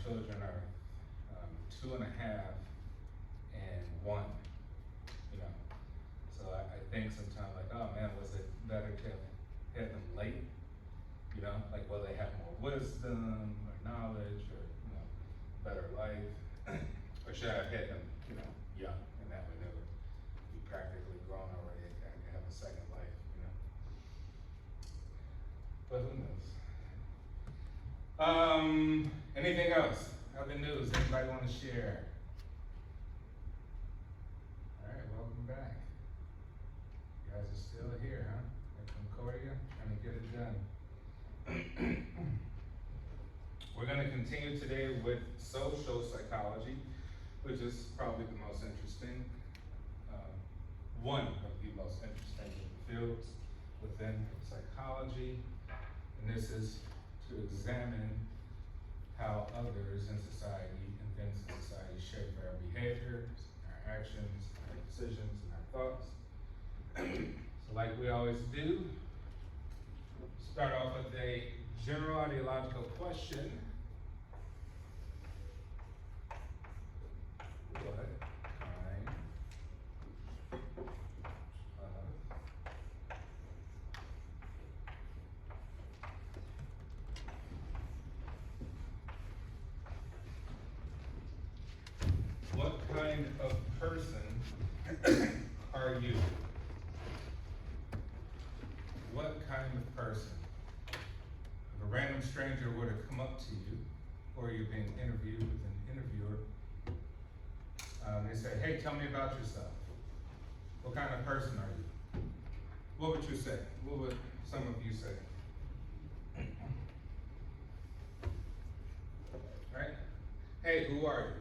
children are 2.5 and 1, you know. So I think sometimes like, oh man, was it better to have had them late? You know, like will they have more wisdom or knowledge or, you know, better life? Or should I have had them, you know, young, and that way they would be practically grown already and have a second life, you know? But who knows? Anything else? Other news? Anybody want to share? All right, welcome back. You guys are still here, huh? At Concordia, trying to get it done. We're going to continue today with social psychology, which is probably the most interesting, one of the most interesting fields within psychology. And this is to examine how others in society, events in society shape our behaviors, our actions, our decisions, and our thoughts. So like we always do, start off with a general ideological question. What kind of person are you? What kind of person? If a random stranger were to come up to you, or you're being interviewed with an interviewer, they say, hey, tell me about yourself. What kind of person are you? What would you say? What would some of you say? Right? Hey, who are you?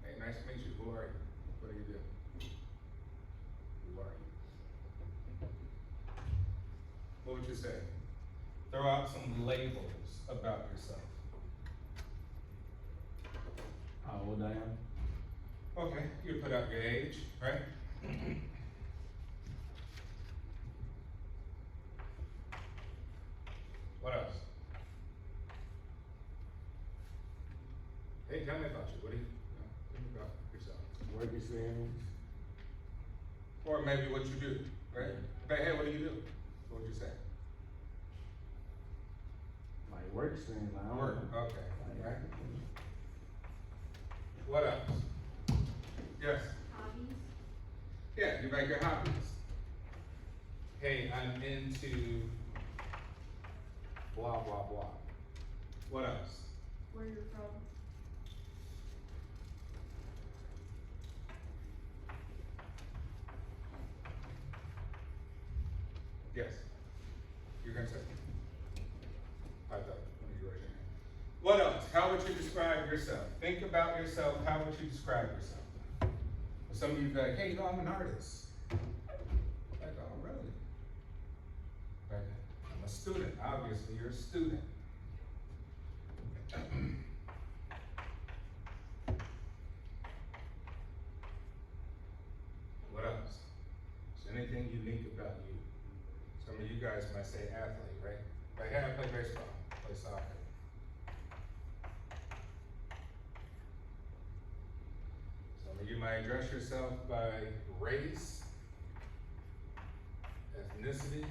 Hey, nice to meet you. Who are you? What do you do? Who are you? What would you say? Throw out some labels about yourself. How old I am? Okay, you put out your age, right? What else? Hey, tell me about you. What do you know? Tell me about yourself. Work experience. Or maybe what you do, right? But hey, what do you do? What would you say? My work experience, my own. Work, okay, right? What else? Yes? Hobbies. Yeah, you make your hobbies. Hey, I'm into blah, blah, blah. What else? Where you're from. Yes. You're gonna say. I thought when you raised your hand. What else? How would you describe yourself? Think about yourself. How would you describe yourself? Some of you be like, hey, you know, I'm an artist. Like, oh, really? Right. I'm a student. Obviously, you're a student. What else? Is there anything unique about you? Some of you guys might say athlete, right? Like, hey, I play baseball, play soccer. Some of you might address yourself by race, ethnicity,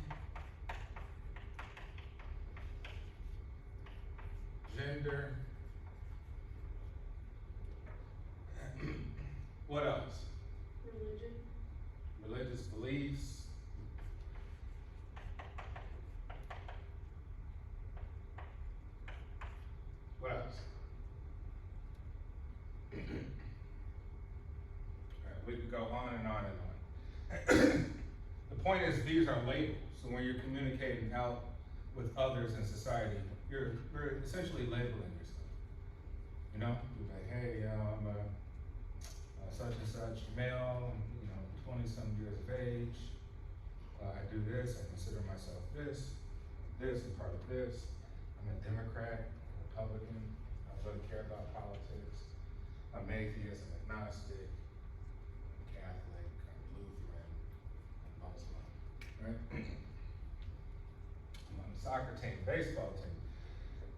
gender. What else? Religion. Religious beliefs. What else? All right, we could go on and on and on. The point is, these are labels. So when you're communicating out with others in society, you're essentially labeling yourself. You know, you're like, hey, I'm a such and such male, you know, 20-some years of age. I do this. I consider myself this. I'm part of this. I'm a Democrat, Republican. I don't really care about politics. I'm atheist. I'm agnostic. I'm Catholic. I'm Lutheran. I'm Muslim. Right? I'm on the soccer team, baseball team.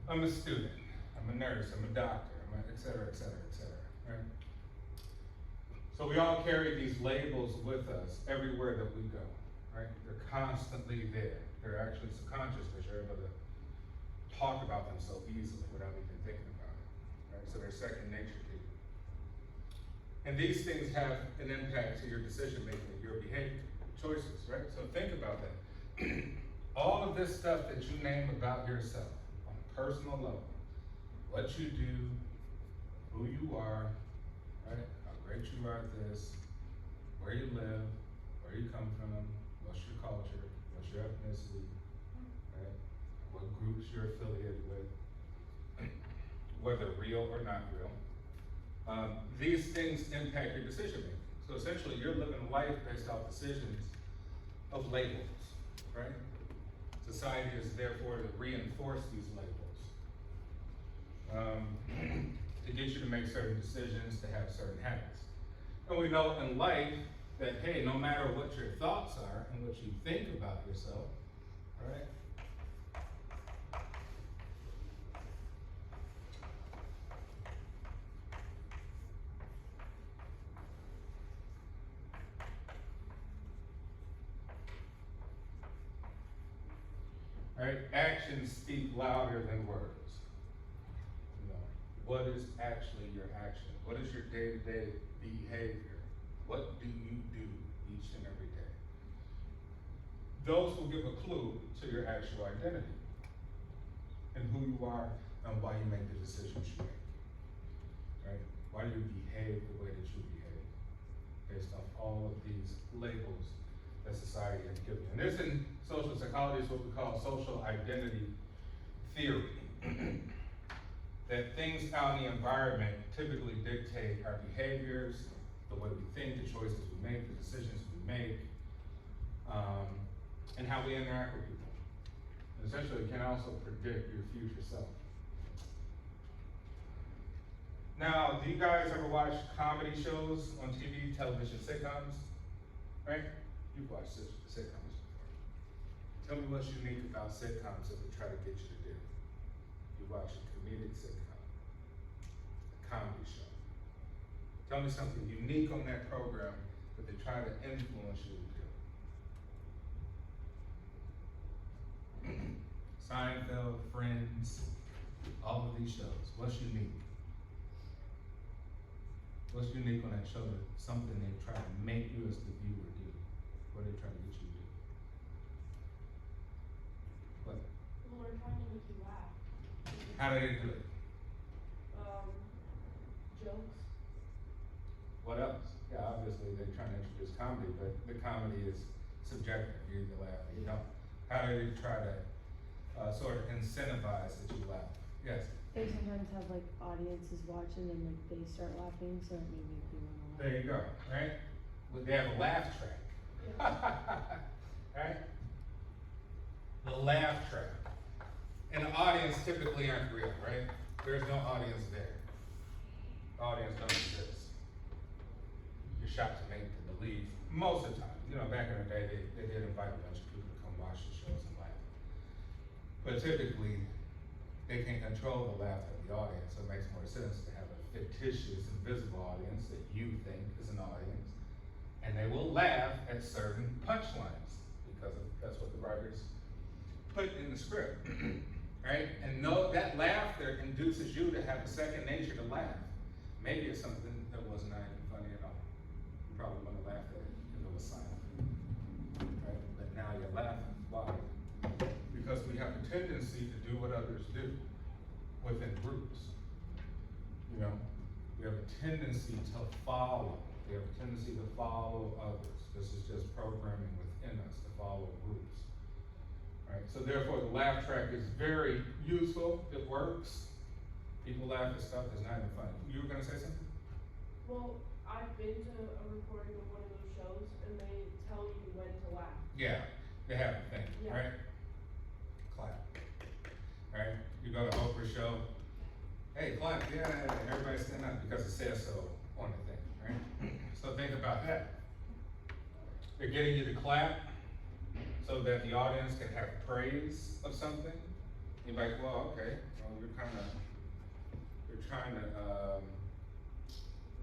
I'm a student. I'm a nurse. I'm a doctor. I'm et cetera, et cetera, et cetera, right? So we all carry these labels with us everywhere that we go, right? They're constantly there. They're actually subconscious because you're able to talk about them so easily without even thinking about it, right? So they're second nature to you. And these things have an impact to your decision making, your behavior, choices, right? So think about that. All of this stuff that you name about yourself on a personal level, what you do, who you are, right? How great you are at this, where you live, where you come from, what's your culture, what's your ethnicity, right? What groups you're affiliated with, whether real or not real. These things impact your decision making. So essentially, you're living life based off decisions of labels, right? Society is therefore to reinforce these labels, to get you to make certain decisions, to have certain habits. And we know in life that, hey, no matter what your thoughts are and what you think about yourself, all right? Right? Actions speak louder than words. You know, what is actually your action? What is your day-to-day behavior? What do you do each and every day? Those will give a clue to your actual identity and who you are and why you make the decisions you make. Right? Why do you behave the way that you behave based on all of these labels that society has given you? And this in social psychology is what we call social identity theory. That things out in the environment typically dictate our behaviors, the way we think, the choices we make, the decisions we make, and how we interact with people. And essentially, it can also predict your future self. Now, do you guys ever watch comedy shows on TV, television, sitcoms? Right? You've watched sitcoms before. Tell me what's unique about sitcoms that we try to get you to do. You watch a comedic sitcom, a comedy show. Tell me something unique on that program that they try to influence you to do. Seinfeld, Friends, all of these shows. What's unique? What's unique on that show that something they try to make you as the viewer do? What are they trying to get you to do? What? Well, they're trying to make you laugh. How do they do it? Jokes. What else? Yeah, obviously they're trying to introduce comedy, but the comedy is subjective. You either laugh or you don't. How do they try to sort of incentivize that you laugh? Yes? They sometimes have like audiences watching and like they start laughing, so it may make you wanna laugh. There you go, right? Well, they have a laugh track. Right? The laugh track. And the audience typically aren't real, right? There's no audience there. The audience don't exist. You're shocked to make to believe most of the time. You know, back in the day, they did invite a bunch of people to come watch the shows and laugh. But typically, they can control the laugh of the audience, so it makes more sense to have a fictitious, invisible audience that you think is an audience. And they will laugh at certain punchlines because that's what the writers put in the script, right? And that laughter induces you to have a second nature to laugh. Maybe it's something that was not even funny at all. You probably wouldn't have laughed at it if it was silent, right? But now you're laughing. Why? Because we have a tendency to do what others do within groups. You know, we have a tendency to follow. We have a tendency to follow others. This is just programming within us to follow groups. Right? So therefore, the laugh track is very useful. It works. People laugh at stuff that's not even funny. You were gonna say something? Well, I've been to a recording of one of those shows and they tell you when to laugh. Yeah, they have a thing, Yeah. right? Clap. Right? You go to Oprah show, hey, clap, yeah, everybody stand up because it says so on the thing, right? So think about that. They're getting you to clap so that the audience can have praise of something. You're like, well, okay, well, you're trying to,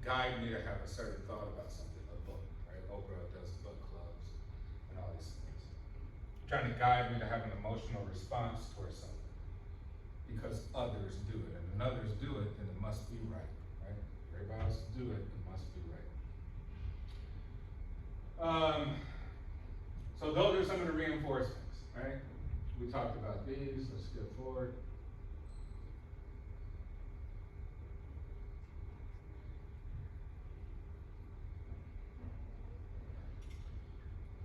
guide me to have a certain thought about something, a book, right? Oprah does book clubs and all these things. Trying to guide me to have an emotional response towards something because others do it, and when others do it, then it must be right, right? Everybody else do it, it must be right. So those are some of the reinforcements, right? We talked about these. Let's skip forward.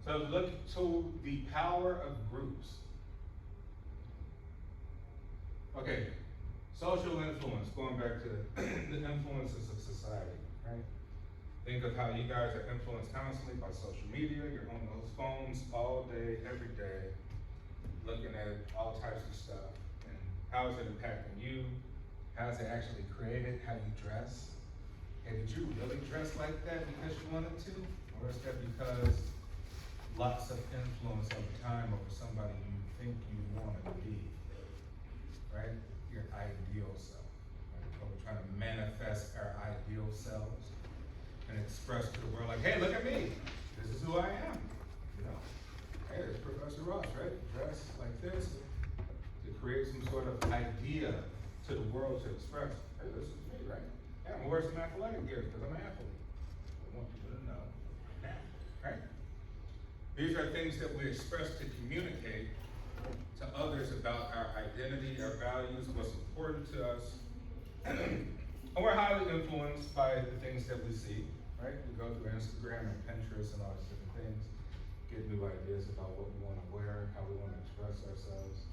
So look to the power of groups. Okay, social influence, going back to the influences of society, right? Think of how you guys are influenced constantly by social media. You're on those phones all day, every day, looking at all types of stuff. And how is it impacting you? How is it actually created? How you dress? And did you really dress like that because you wanted to? Or is that because lots of influence over time over somebody you think you want to be, right? Your ideal self, right? So we're trying to manifest our ideal selves and express to the world like, hey, look at me. This is who I am, you know? Hey, there's Professor Ross, right? Dress like this to create some sort of idea to the world to express, hey, this is me, right? Yeah, I'm gonna wear some athletic gear because I'm an athlete. I want people to know that, right? These are things that we express to communicate to others about our identity, our values, what's important to us. And we're highly influenced by the things that we see, right? We go through Instagram and Pinterest and all these different things, get new ideas about what we want to wear, how we want to express ourselves,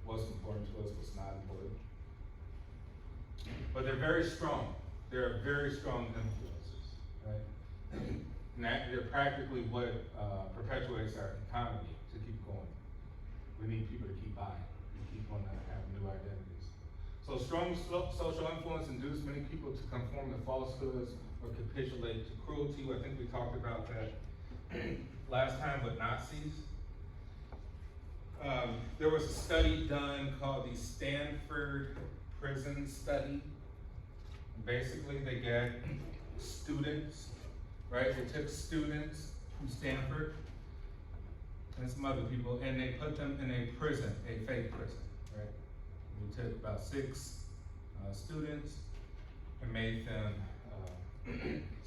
what's important to us, what's not important. But they're very strong. They're very strong influences, right? And they're practically what perpetuates our economy to keep going. We need people to keep buying. We keep on to have new identities. So strong social influence induced many people to conform to falsehoods or capitulate to cruelty. I think we talked about that last time with Nazis. There was a study done called the Stanford Prison Study. Basically, they got students, right? They took students from Stanford and some other people, and they put them in a prison, a fake prison, right? We took about 6 students and made them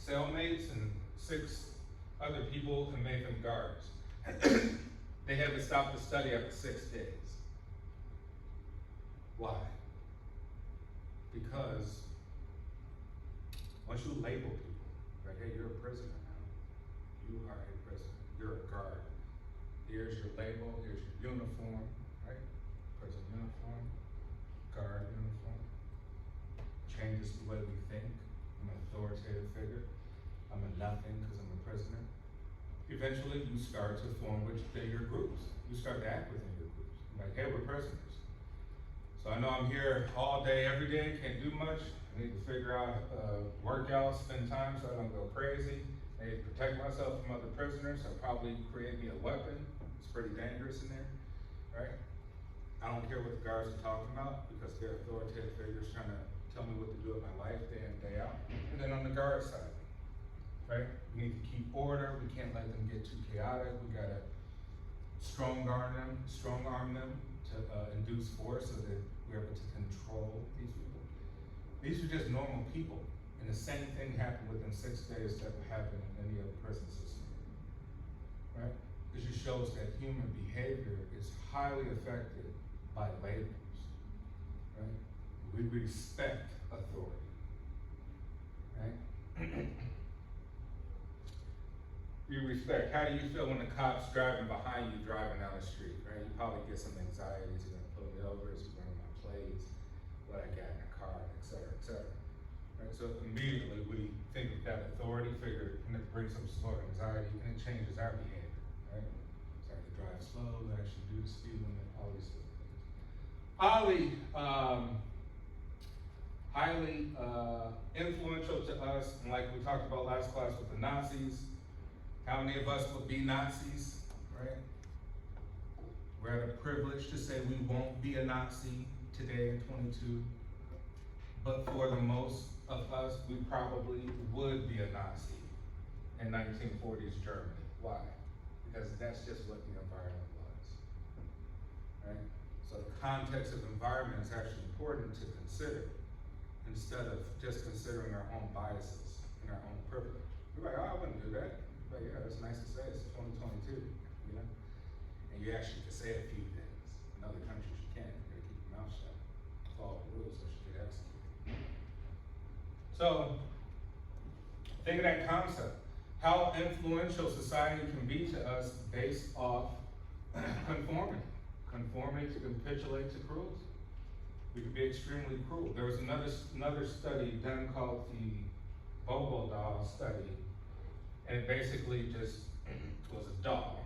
cellmates, and 6 other people and made them guards. They had to stop the study after 6 days. Why? Because once you label people, right, hey, you're a prisoner now. You are a prisoner. You're a guard. Here's your label. Here's your uniform, right? Prison uniform, guard uniform. Changes the way we think. I'm an authoritative figure. I'm a nothing because I'm a prisoner. Eventually, you start to form with bigger groups. You start to act within your groups. Like, hey, we're prisoners. So I know I'm here all day, every day, can't do much. I need to figure out, workouts, spend time so I don't go crazy. I need to protect myself from other prisoners. So probably create me a weapon. It's pretty dangerous in there, right? I don't care what the guards are talking about because they're authoritative figures trying to tell me what to do with my life day in, day out. And then on the guard side, right? We need to keep order. We can't let them get too chaotic. We gotta strong arm them to induce force so that we're able to control these people. These are just normal people. And the same thing happened within 6 days that would happen in any other prison system, right? It just shows that human behavior is highly affected by labels, right? We respect authority, right? You respect. How do you feel when the cop's driving behind you, driving down the street, right? You probably get some anxiety. Is he gonna pull me over? Is he running my plates? What I got in the car, et cetera, et cetera. Right? So immediately we think of that authority figure and it brings some sort of anxiety and it changes our behavior, right? Start to drive slow, actually do the speed limit, all these different things. Highly influential to us, and like we talked about last class with the Nazis. How many of us would be Nazis, right? We're at a privilege to say we won't be a Nazi today in 22. but for the most of us, we probably would be a Nazi in 1940s Germany. Why? Because that's just what the environment was, right? So the context of environment is actually important to consider instead of just considering our own biases and our own privilege. You're like, oh, I wouldn't do that. But yeah, it's nice to say it's 2022, you know? And you actually can say a few things. In other countries you can't. You gotta keep your mouth shut. Follow the rules or you get executed. So, think of that concept. How influential society can be to us based off conformity. Conformity to capitulate to cruelty. We could be extremely cruel. There was another study done called the Bobo doll study, and it basically just was a doll.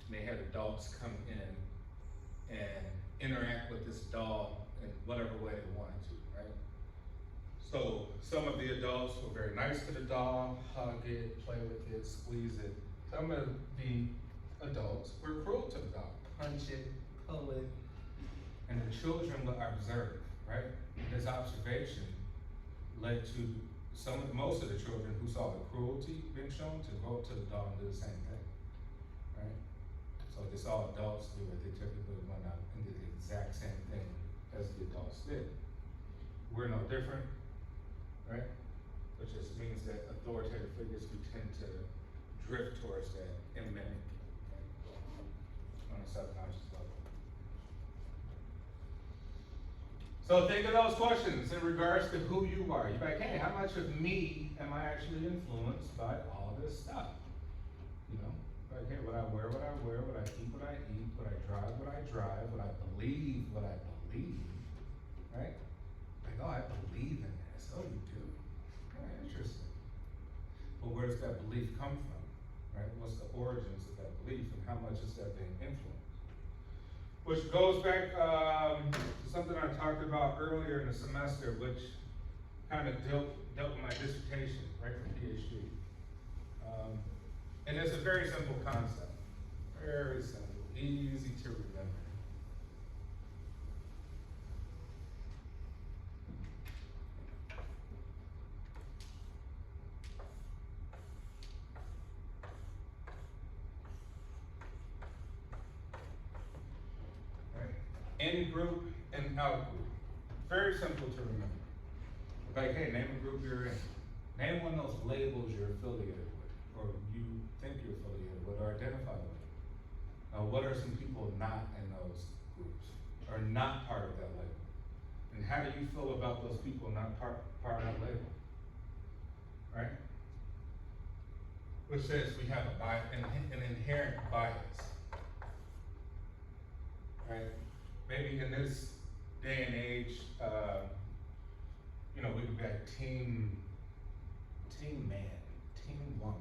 And they had adults come in and interact with this doll in whatever way they wanted to, right? So some of the adults were very nice to the doll, hug it, play with it, squeeze it. Some of the adults were cruel to the doll, punch it, pull it, and the children would observe, right? This observation led to most of the children who saw the cruelty being shown to go up to the doll and do the same thing, right? So they saw adults do it, they typically went out and did the exact same thing as the adults did. We're no different, right? Which just means that authoritative figures, we tend to drift towards that and mimic, right? On a subconscious level. So think of those questions in regards to who you are. You're like, hey, how much of me am I actually influenced by all this stuff? You know, like, hey, what I wear, what I wear, what I eat, what I eat, what I drive, what I believe, right? Like, oh, I believe in this. Oh, you do. Oh, interesting. But where does that belief come from, right? What's the origins of that belief and how much is that being influenced? Which goes back to something I talked about earlier in the semester, which kind of dealt with my dissertation, right, from PhD. And it's a very simple concept, very simple, easy to remember. In group and out group. Very simple to remember. Like, hey, name a group you're in. Name one of those labels you're affiliated with, or you think you're affiliated with, or identify with. What are some people not in those groups, or not part of that label? And how do you feel about those people not part of that label? Right? Which says we have an inherent bias. Right? Maybe in this day and age, you know, we could be like team man, team woman,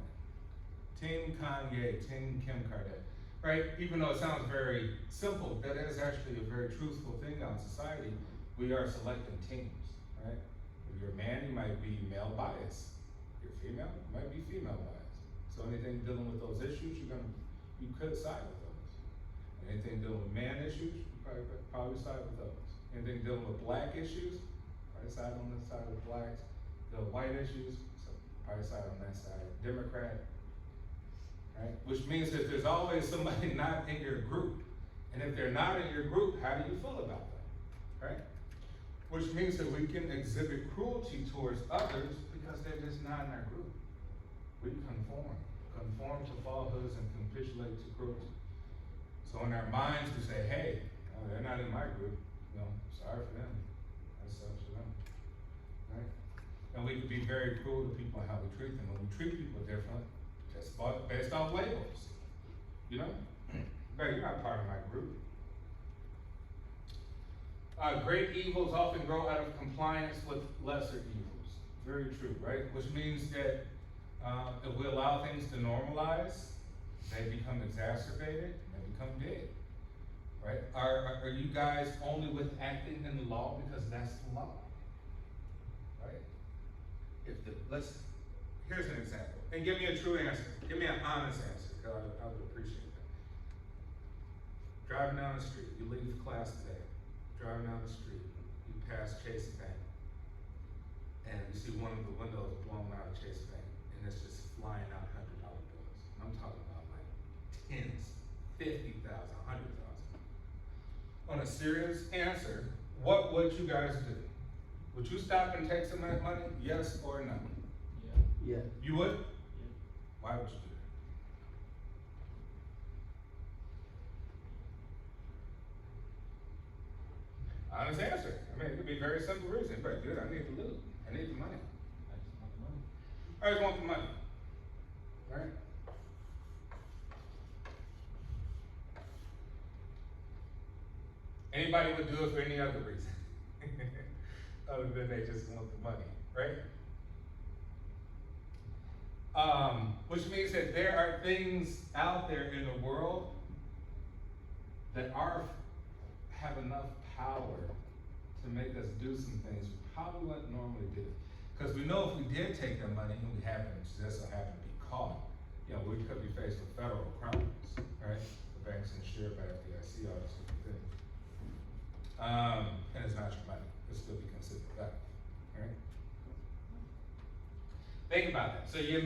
team Kanye, team Kim Kardashian, right? Even though it sounds very simple, that is actually a very truthful thing out in society. We are selecting teams, right? If you're a man, you might be male bias. If you're female, you might be female bias. So anything dealing with those issues, you could side with those. Anything dealing with man issues, probably side with those. Anything dealing with black issues, probably side on the side of blacks. The white issues, so probably side on that side. Democrat, right? Which means that there's always somebody not in your group. And if they're not in your group, how do you feel about that, right? Which means that we can exhibit cruelty towards others because they're just not in our group. We conform to falsehoods and capitulate to cruelty. So in our minds, we say, hey, oh, they're not in my group. You know, sorry for them. That sucks for them, right? And we can be very cruel to people and how we treat them. When we treat people differently, just based on labels, you know? But you're not part of my group. Great evils often grow out of compliance with lesser evils. Very true, right? Which means that if we allow things to normalize, they become exacerbated, they become big, right? Are you guys only with acting in the law because that's the law, right? Here's an example, and give me a true answer. Give me an honest answer, because I would appreciate that. Driving down the street, you leave class today. Driving down the street, you pass Chase Bank. and you see one of the windows blown out of Chase Bank, and it's just flying out $100 bills. I'm talking about like tens, 50,000, 100,000. On a serious answer, what would you guys do? Would you stop and take some of that money? Yes or no? Yeah. You would? Why would you do that? Honest answer. I mean, it could be a very simple reason. But dude, I need the loot. I need the money. I just want the money. Right? Anybody would do it for any other reason. Other than they just want the money, right? Which means that there are things out there in the world that have enough power to make us do some things we probably wouldn't normally do. Because we know if we did take that money and we just so happen to be caught, you know, we could be faced with federal crimes, right? The bank's insured by FDIC, all those different things. And it's not your money. It'll still be considered that, right? Think about that. So you're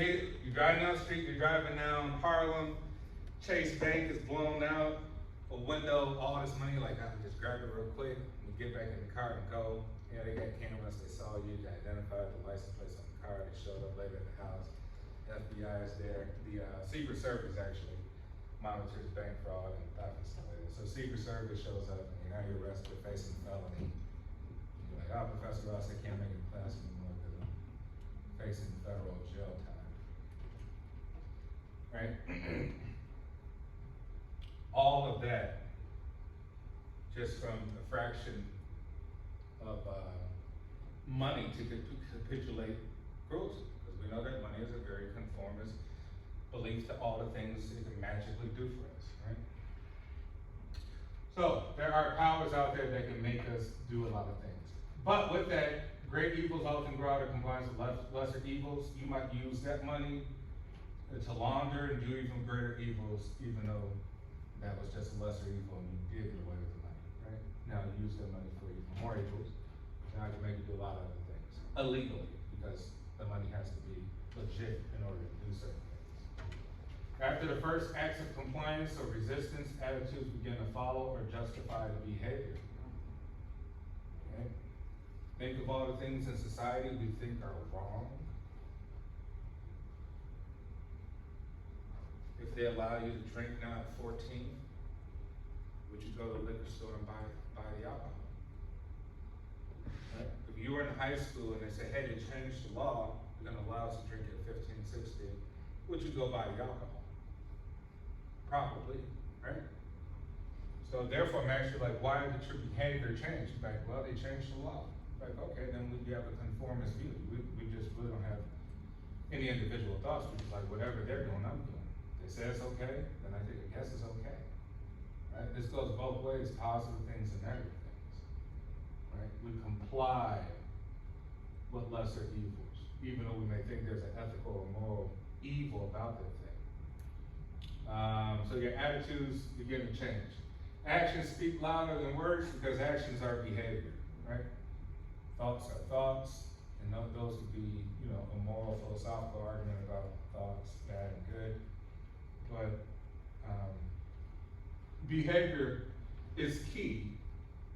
driving down the street, you're driving down Harlem, Chase Bank is blown out, a window, all this money, like I can just grab it real quick, and get back in the car and go. You know, they got cameras, they saw you, they identified the license plates on the car, they showed up later at the house. FBI is there. The Secret Service actually monitors bank fraud and theft and stuff like that. So Secret Service shows up and now you're arrested facing felony. You're like, oh, Professor Ross, I can't make it to class anymore because I'm facing federal jail time. Right? All of that just from a fraction of money to capitulate cruelty. Because we know that money is a very conformist belief to all the things it can magically do for us, right? So there are powers out there that can make us do a lot of things. But with that, great evils often grow out of compliance with lesser evils. You might use that money to launder and do even greater evils, even though that was just a lesser evil and you did get away with the money, right? Now you use that money for even more evils. Now I can make you do a lot of other things illegally because the money has to be legit in order to do certain things. After the first acts of compliance or resistance, attitudes begin to follow or justify the behavior. Okay? Think of all the things in society we think are wrong. If they allow you to drink now at 14, would you go to the liquor store and buy the alcohol? Right? If you were in high school and they say, hey, they changed the law, they're gonna allow us to drink at 15, 16, would you go buy the alcohol? Probably, right? So therefore, I'm actually like, why did your behavior change? Like, well, they changed the law. Like, okay, then we have a conformist view. We just really don't have any individual thoughts. We're just like, whatever they're doing, I'm doing. They say it's okay, then I guess it's okay. Right? This goes both ways, positive things and negative things. Right? We comply with lesser evils, even though we may think there's an ethical or moral evil about that thing. So your attitudes begin to change. Actions speak louder than words because actions are behavior, right? Thoughts are thoughts, and those could be, you know, a moral, philosophical argument about thoughts, bad and good. But behavior is key,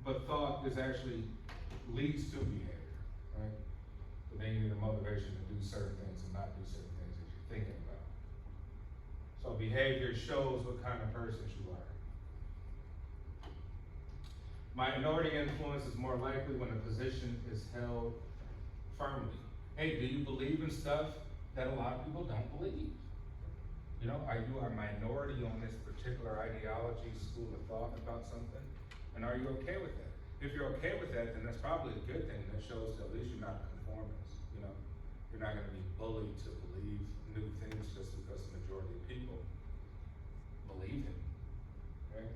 but thought is actually leads to behavior, right? But then you need a motivation to do certain things and not do certain things that you're thinking about. So behavior shows what kind of person you are. Minority influence is more likely when a position is held firmly. Hey, do you believe in stuff that a lot of people don't believe? You know, are you a minority on this particular ideology, school of thought about something? And are you okay with that? If you're okay with that, then that's probably a good thing. That shows that at least you're not a conformist, you know? You're not gonna be bullied to believe new things just because the majority of people believe it, right?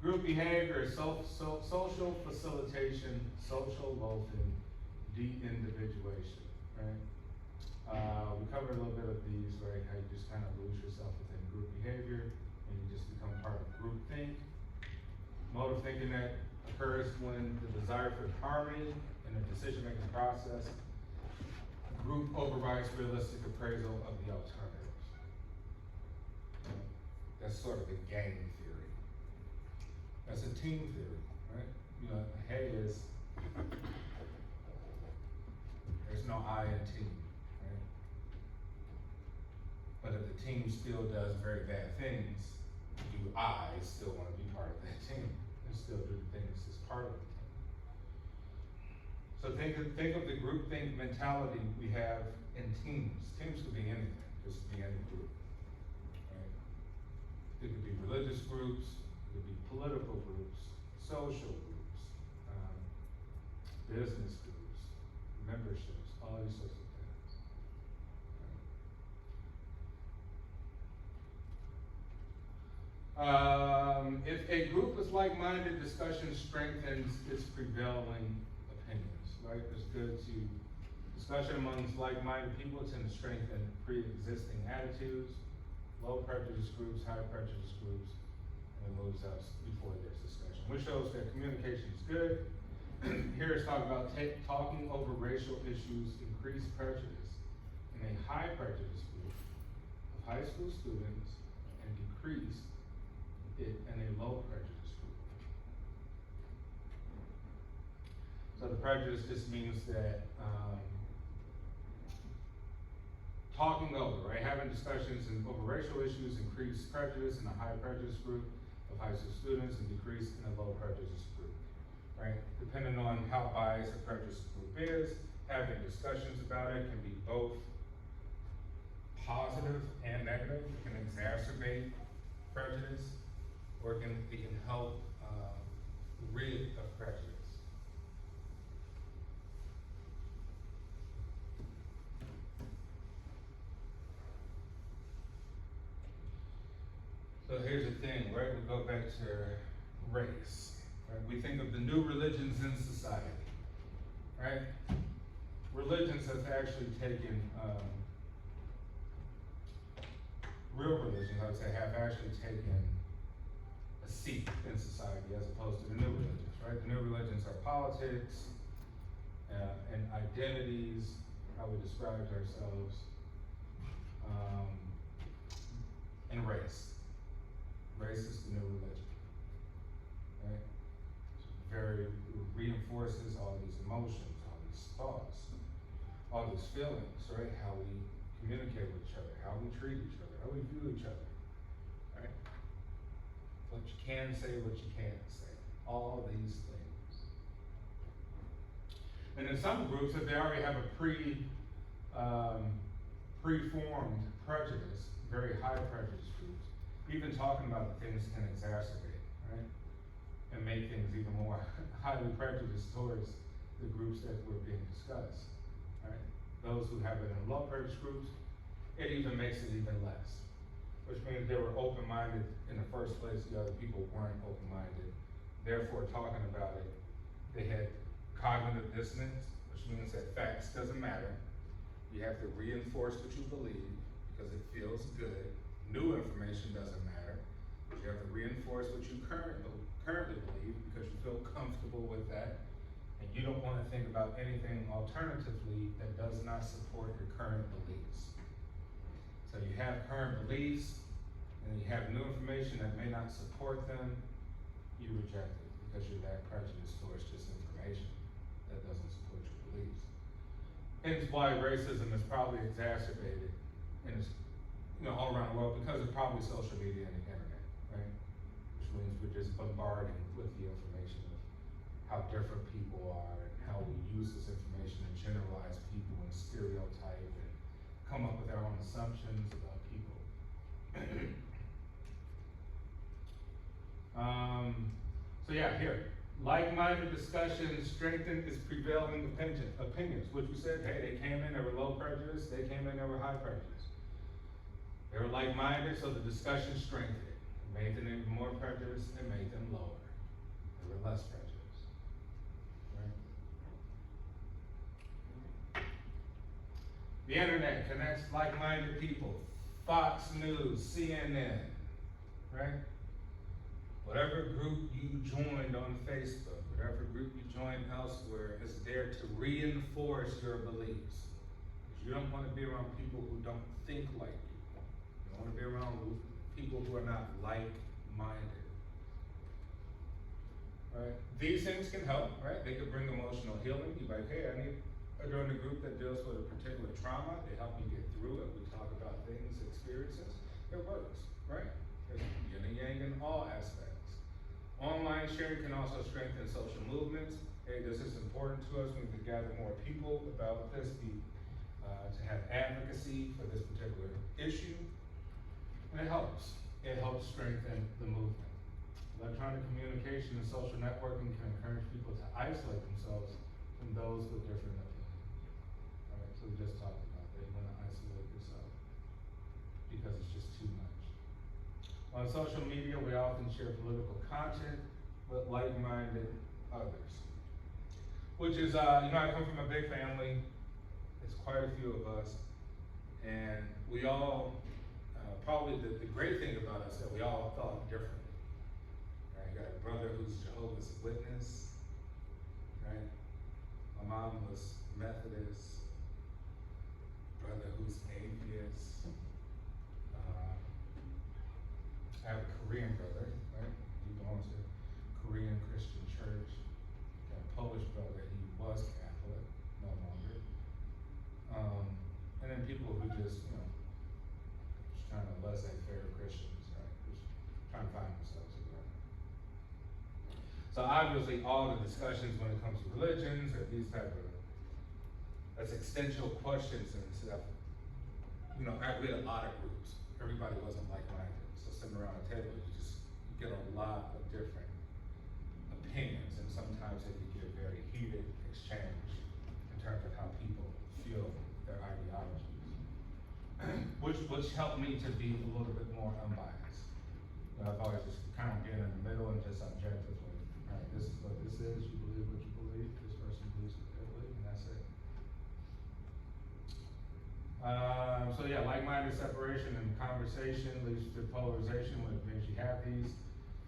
Group behavior is social facilitation, social loafing, de-individuation, right? We covered a little bit of these, right? How you just kind of lose yourself within group behavior and you just become part of group think. Mode of thinking that occurs when the desire for harmony in the decision-making process. Group overrides realistic appraisal of the alternatives. That's sort of a gang theory. That's a team theory, right? You know, hey is, there's no I in team, right? But if the team still does very bad things, do I still wanna be part of that team and still do the things as part of it? So think of the groupthink mentality we have in teams. Teams could be anything, just be any group. Right? It could be religious groups, it could be political groups, social groups, business groups, memberships, all these sorts of things. If a group is like-minded, discussion strengthens its prevailing opinions, right? It's good to, discussion amongst like-minded people tend to strengthen pre-existing attitudes, low prejudice groups, high prejudice groups, and it moves us before there's discussion, which shows that communication is good. Here it's talking about talking over racial issues, increase prejudice in a high prejudice group of high school students and decrease it in a low prejudice group. So the prejudice just means that talking over, right? Having discussions over racial issues increase prejudice in a high prejudice group of high school students and decrease in a low prejudice group, right? Depending on how biased the prejudice group is, having discussions about it can be both positive and negative. It can exacerbate prejudice, or it can help rid of prejudice. So here's the thing, right? We go back to race, right? We think of the new religions in society, right? Religions have actually taken, real religions, I would say, have actually taken a seat in society as opposed to the new religions, right? The new religions are politics, and identities, how we describe ourselves, and race. Race is the new religion, right? It reinforces all these emotions, all these thoughts, all these feelings, right? How we communicate with each other, how we treat each other, how we view each other, right? What you can say, what you can't say, all these things. And in some groups, if they already have a preformed prejudice, very high prejudice groups, even talking about the things can exacerbate, right? And make things even more highly prejudiced towards the groups that were being discussed, right? Those who have it in low prejudice groups, it even makes it even less, which means they were open-minded in the first place, the other people weren't open-minded. Therefore, talking about it, they had cognitive dissonance, which means that facts doesn't matter. You have to reinforce what you believe because it feels good. New information doesn't matter. You have to reinforce what you currently believe because you feel comfortable with that. And you don't want to think about anything alternatively that does not support your current beliefs. So you have current beliefs and you have new information that may not support them, you reject it because you're that prejudiced towards just information that doesn't support your beliefs. Hence why racism is probably exacerbated and it's all around the world because of probably social media and the internet, right? Which means we're just bombarding with the information of how different people are and how we use this information to generalize people and stereotype and come up with our own assumptions about people. So yeah, here, like-minded discussions strengthen its prevailing opinions, which we said, hey, they came in, they were low prejudice, they came in, they were high prejudice. They were like-minded, so the discussion strengthened it. It made them even more prejudiced and made them lower. They were less prejudiced. Right? The internet connects like-minded people. Fox News, CNN, right? Whatever whatever group you joined on Facebook, whatever group you joined elsewhere, is there to reinforce your beliefs. You don't want to be around people who don't think like you. You don't want to be around people who are not like-minded. Right? These things can help, right? They could bring emotional healing. You're like, hey, I joined a group that deals with a particular trauma. They help me get through it. We talk about things, experiences. It works, right? There's yin and yang in all aspects. Online sharing can also strengthen social movements. Hey, this is important to us. We need to gather more people about this, to have advocacy for this particular issue. And it helps. It helps strengthen the movement. Electronic communication and social networking can encourage people to isolate themselves from those with different opinions. All right, so we just talked about that. You want to isolate yourself because it's just too much. On social media, we often share political content with like-minded others, which is, I come from a big family. It's quite a few of us, and we all, probably the great thing about us is that we all thought differently. Right? You got a brother who's Jehovah's Witness, right? My mom was Methodist, brother who's atheist. I have a Korean brother, right? He belongs to a Korean Christian church. Got a Polish brother, he was Catholic, no longer. And then people who just, just kind of laissez-faire Christians, right? Just trying to find themselves again. So obviously all the discussions when it comes to religions or these type of existential questions and stuff, we had a lot of groups. Everybody wasn't like-minded. So sitting around a table, you get a lot of different opinions, and sometimes it can get a very heated exchange in terms of how people feel their ideologies, which helped me to be a little bit more unbiased. I've always just kind of been in the middle and just objectively, right, this is what this is, you believe what you believe, this person believes what they believe, and that's it. So yeah, like-minded separation and conversation leads to polarization, which means you have these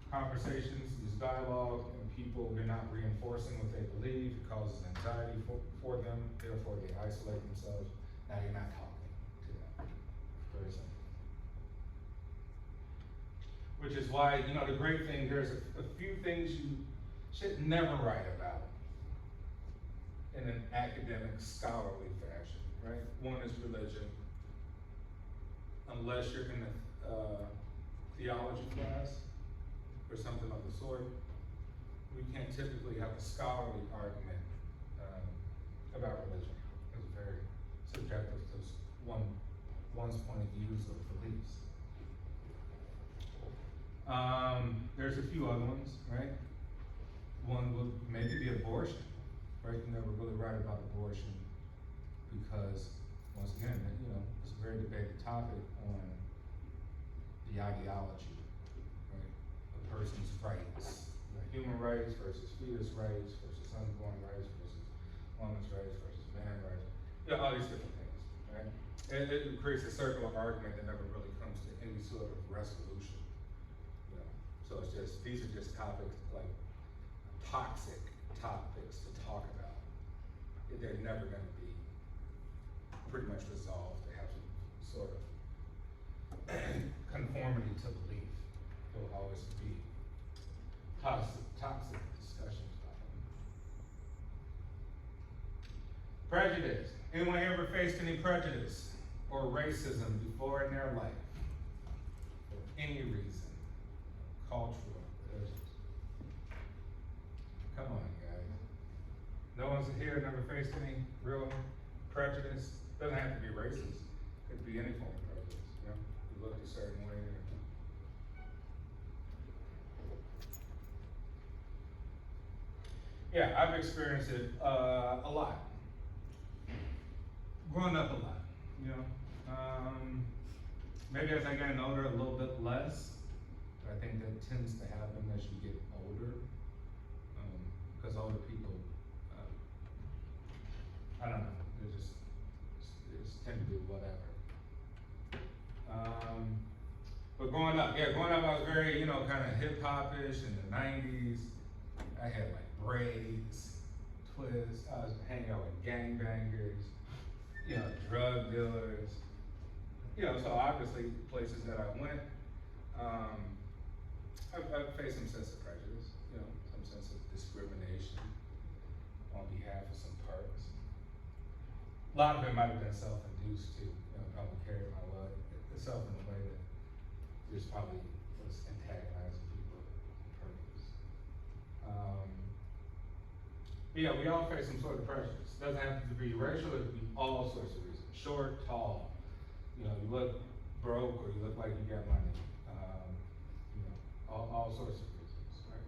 conversations, these dialogue, and people, you're not reinforcing what they believe, it causes anxiety for them, therefore they isolate themselves. Now you're not talking to them. Very simple. Which is why, the great thing, there's a few things you should never write about in an academic, scholarly fashion, right? One is religion. Unless you're in a theology class or something of the sort, we can't typically have a scholarly argument about religion. It's very subjective to one's point of views of beliefs. There's a few other ones, right? One would maybe be abortion, right? You never really write about abortion because, once again, it's a very debated topic on the ideology, right? A person's rights, human rights versus fetus rights versus unborn rights versus woman's rights versus man rights. All these different things, right? It creates a circular argument that never really comes to any sort of resolution. So it's just, these are just topics, like toxic topics to talk about. They're never going to be pretty much resolved. They have some sort of conformity to belief. There will always be toxic discussions about them. Prejudice. Anyone here ever faced any prejudice or racism before in their life? For any reason? Cultural, religious. Come on, guys. No one's here never faced any real prejudice. Doesn't have to be racist. Could be any form of prejudice. You look a certain way. Yeah, I've experienced it a lot. Growing up a lot, maybe as I get older, a little bit less. I think that tends to happen as you get older, because older people, I don't know, they just tend to do whatever. But growing up, I was very, kind of hip hop-ish in the 90s. I had like braids, twists. I was hanging out with gangbangers, drug dealers. So obviously places that I went, I faced some sense of prejudice, some sense of discrimination on behalf of some parts. A lot of it might have been self-induced too, probably carried itself in a way that just probably was antagonizing people on purpose. We all face some sort of prejudice. It doesn't have to be racial, it could be all sorts of reasons. Short, tall, you look broke or you look like you got money. All sorts of reasons, right?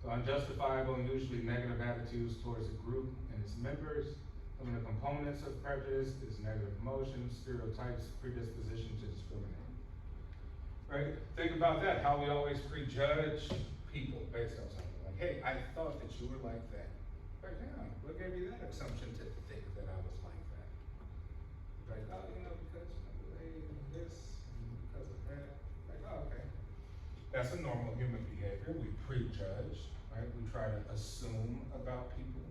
So unjustifiable and usually negative attitudes towards a group and its members. Some of the components of prejudice is negative emotions, stereotypes, predisposition to discriminate. Right? Think about that, how we always prejudge people based on something. Like, hey, I thought that you were like that. Like, yeah, what gave you that assumption to think that I was like that? Like, oh, because of the way this, and because of that. Like, oh, okay. That's a normal human behavior. We prejudge, right? We try to assume about people,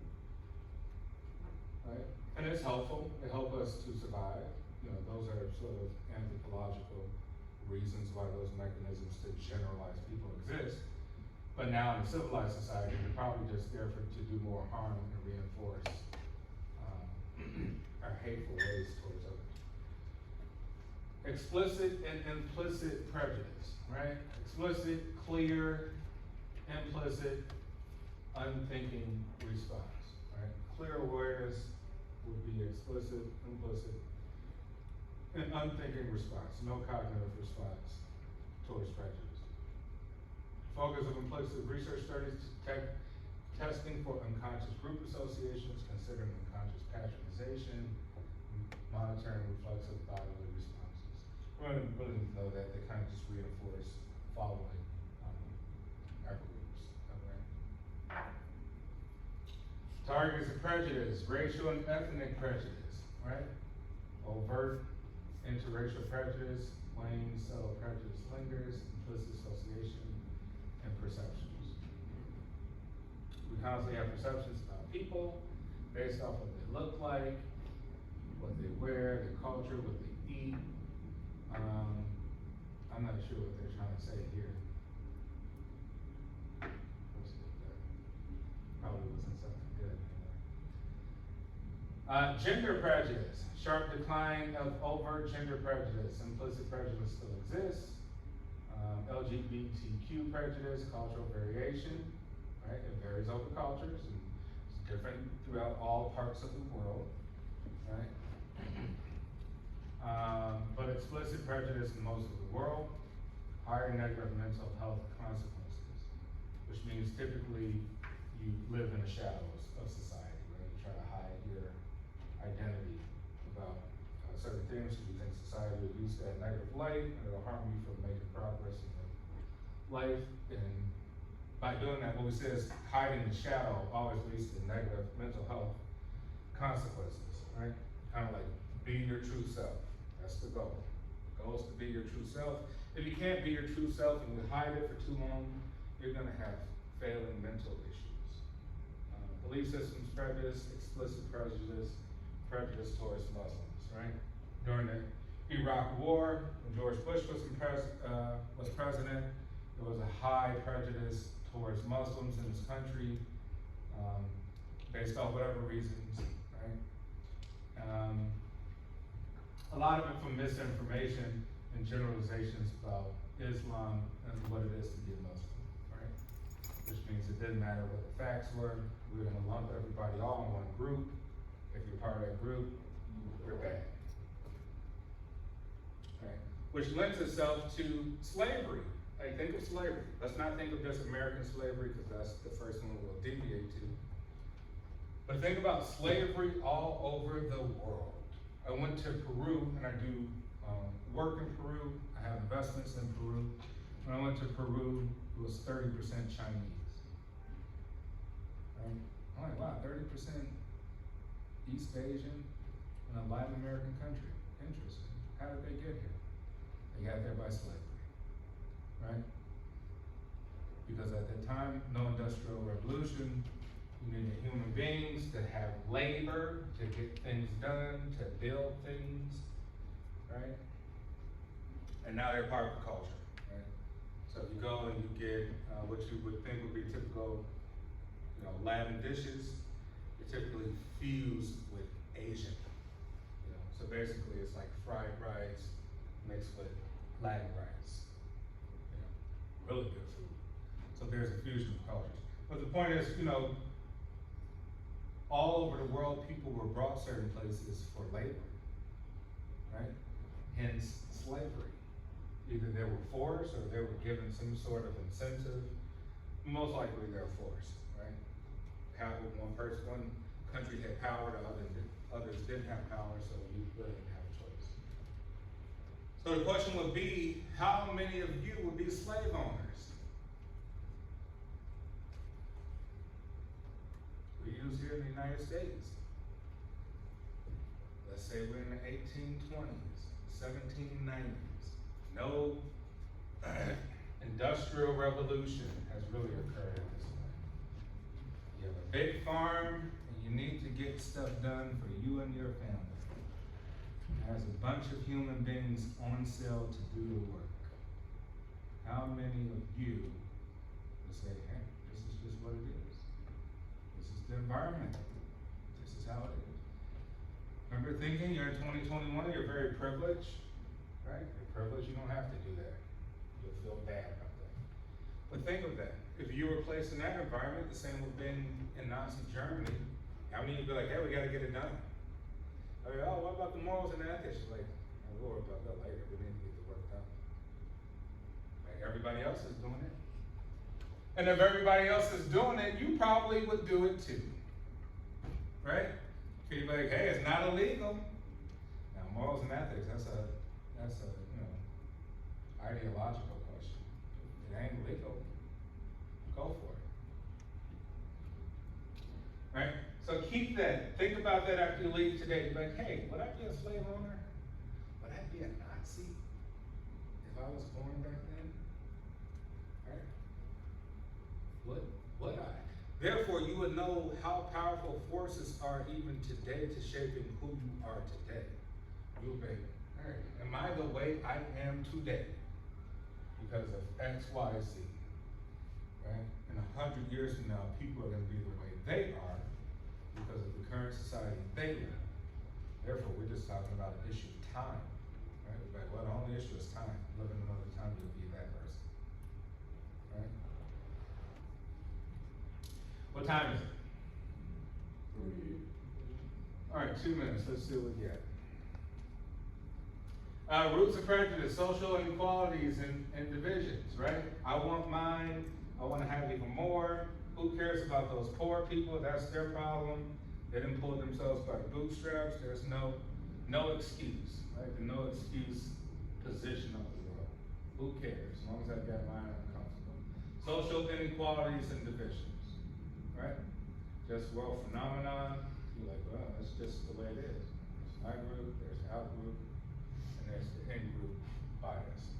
right? And it's helpful. It helps us to survive. Those are sort of anthropological reasons why those mechanisms to generalize people exist. But now in a civilized society, they're probably just there to do more harm and reinforce our hateful ways towards others. Explicit and implicit prejudice, right? Explicit, clear, implicit, unthinking response, right? Clear awareness would be explicit, implicit, and unthinking response, no cognitive response towards prejudice. Focus of implicit research studies testing for unconscious group associations, considering unconscious patronization, monitoring reflexive bodily responses. We don't really know that, they kind of just reinforce following our groups. Okay. Targets of prejudice, racial and ethnic prejudice, right? Overt interracial prejudice, plain subtle prejudice lingers, implicit association, and perceptions. We constantly have perceptions about people based off of what they look like, what they wear, their culture, what they eat. I'm not sure what they're trying to say here. Probably wasn't something good. Gender prejudice, sharp decline of overt gender prejudice. Implicit prejudice still exists. LGBTQ prejudice, cultural variation, right? It varies over cultures and it's different throughout all parts of the world, right? But explicit prejudice in most of the world, higher negative mental health consequences, which means typically you live in the shadows of society, right? You try to hide your identity about certain things because you think society will use that negative light and it'll harm you from making progress in your life. And by doing that, what we say is hiding the shadow always leads to negative mental health consequences, right? Kind of like be your true self. That's the goal. The goal is to be your true self. If you can't be your true self and you hide it for too long, you're gonna have failing mental issues. Belief systems prejudice, explicit prejudice towards Muslims, right? During the Iraq War, when George Bush was president, there was a high prejudice towards Muslims in this country, based off whatever reasons, right? A lot of it from misinformation and generalizations about Islam and what it is to be a Muslim, right? Which means it didn't matter what the facts were, we were gonna lump everybody all in one group. If you're part of that group, you're bad. Right? Which lends itself to slavery. Like, think of slavery. Let's not think of just American slavery because that's the first one we'll deviate to. But think about slavery all over the world. I went to Peru and I do work in Peru. I have investments in Peru. When I went to Peru, it was 30% Chinese. Right? I'm like, wow, 30% East Asian in a Latin American country. Interesting. How did they get here? They got there by slavery. right? Because at that time, no industrial revolution, you needed human beings to have labor, to get things done, to build things, right? And now they're part of the culture, right? So if you go and you get what you would think would be typical, you know, Latin dishes, they're typically fused with Asian. You know, so basically it's like fried rice mixed with Latin rice. You know, really good food. So there's a fusion of cultures. But the point is, you know, all over the world, people were brought certain places for labor, right? Hence slavery. Either they were forced or they were given some sort of incentive. Most likely they're forced, right? One country had power, others didn't have power, so you really didn't have a choice. So the question would be, how many of you would be slave owners? We use here in the United States. Let's say we're in the 1820s, 1790s. No industrial revolution has really occurred at this point. You have a big farm and you need to get stuff done for you and your family. There's a bunch of human beings on sale to do the work. How many of you will say, hey, this is just what it is? This is the environment. This is how it is. Remember thinking you're in 2021, you're very privileged, right? You're privileged, you don't have to do that. You'll feel bad about that. But think of that. If you were placed in that environment, the same would have been in Nazi Germany. How many of you be like, hey, we gotta get it done? I mean, oh, what about the morals and the ethics? You're like, oh, we'll worry about that later. We need to get the work done. Like everybody else is doing it. And if everybody else is doing it, you probably would do it too. Right? If you're like, hey, it's not illegal. Now, morals and ethics, that's a you know, ideological question. If it ain't legal, go for it. Right? So keep that. Think about that after you leave today. Be like, hey, would I be a slave owner? Would I be a Nazi if I was born back then? Right? Would I? Therefore, you would know how powerful forces are even today to shaping who you are today. You'll be, all right, am I the way I am today? Because of X, Y, Z. Right? In 100 years from now, people are going to be the way they are because of the current society they live. Therefore, we're just talking about an issue of time. Right? We're like, well, the only issue is time. Live in another time, you'll be that person. Right? What time is it? All right, 2 minutes. Let's see what we get. Roots of prejudice, social inequalities and divisions, right? I want mine. I want to have even more. Who cares about those poor people? That's their problem. They didn't pull themselves by the bootstraps. There's no excuse, right? The no excuse position of the world. Who cares? As long as I've got mine, I'm comfortable. Social inequalities and divisions, right? Just world phenomenon. You're like, well, that's just the way it is. There's my group, there's our group, and there's the in-group bias.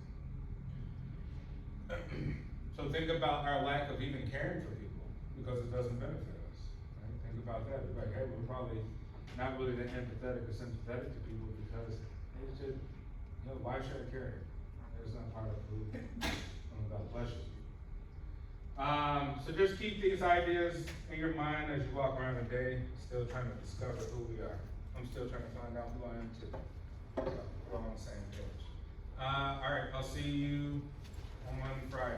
So think about our lack of even caring for people because it doesn't benefit us. Right? Think about that. We're like, hey, we're probably not really that empathetic or sympathetic to people because they should, you know, why should I care? It's not part of food. God bless you. So just keep these ideas in your mind as you walk around the day, still trying to discover who we are. I'm still trying to find out who I am too. So we're all on the same page. All right, I'll see you on Friday.